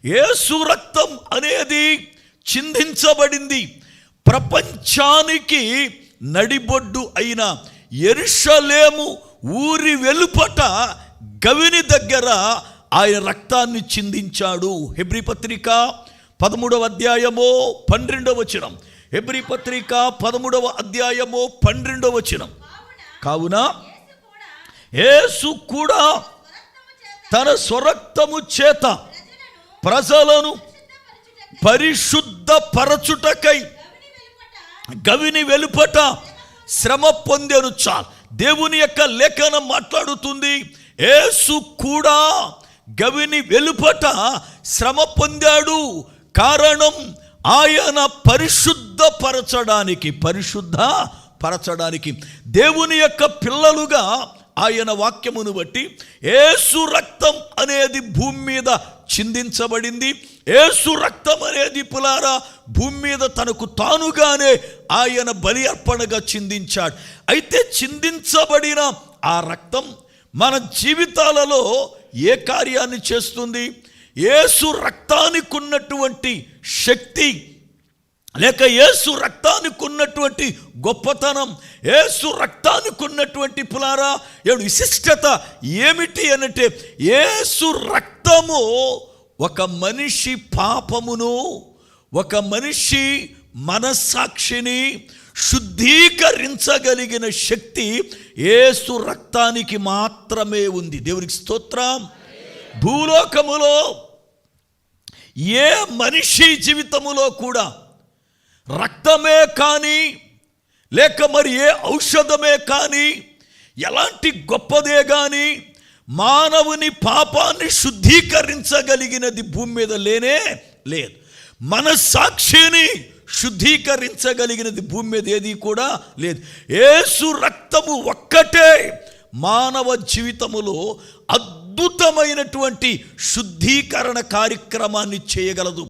యేసు రక్తం అనేది చిందించబడింది. ప్రపంచానికి నడిబొడ్డు అయిన యెరూషలేము ఊరి వెలుపట గవిని దగ్గర ఆయన రక్తాన్ని చిందించాడు. హెబ్రీ పత్రిక 13వ అధ్యాయము 12వ వచనం. హెబ్రీ పత్రిక 13వ అధ్యాయము 12వ వచనం. కావున యేసు కూడా తన స్వరక్తము చేత ప్రజలను పరిశుద్ధపరచుటకై గవిని వెలుపట శ్రమ పొందెను. చాలు. దేవుని యొక్క లేఖనం మాట్లాడుతుంది, యేసు కూడా గవిని వెలుపట శ్రమ పొందాడు. కారణం ఆయన పరిశుద్ధపరచడానికి దేవుని యొక్క పిల్లలుగా ఆయన వాక్యమును బట్టి యేసు రక్తం అనేది భూమి మీద చిందించబడింది. యేసు రక్తం అనేది పులారా భూమి మీద తనకు తానుగానే ఆయన బలి అర్పణగా చిందించాడు. అయితే చిందించబడిన ఆ రక్తం మన జీవితాలలో ఏ కార్యాన్ని చేస్తుంది? యేసు రక్తానికి ఉన్నటువంటి శక్తి, లేక యేసు రక్తానికి ఉన్నటువంటి గొప్పతనం, యేసు రక్తానికి ఉన్నటువంటి పులారా విశిష్టత ఏమిటి అనంటే, యేసు రక్తము ఒక మనిషి పాపమును, ఒక మనిషి మనస్సాక్షిని శుద్ధీకరించగలిగిన శక్తి యేసు రక్తానికి మాత్రమే ఉంది. దేవునికి స్తోత్రం. భూలోకములో ఏ మనిషి జీవితములో కూడా రక్తమే కానీ, లేక మరి ఏ ఔషధమే కానీ, ఎలాంటి గొప్పదే కానీ మానవుని పాపాన్ని శుద్ధీకరించగలిగినది భూమి మీద లేనే లేదు. మనస్సాక్షిని శుద్ధీకరించగలిగినది భూమి మీద ఏది కూడా లేదు. యేసు రక్తము ఒక్కటే మానవ జీవితములో అద్భుతమైనటువంటి శుద్ధీకరణ కార్యక్రమాన్ని చేయగలదు.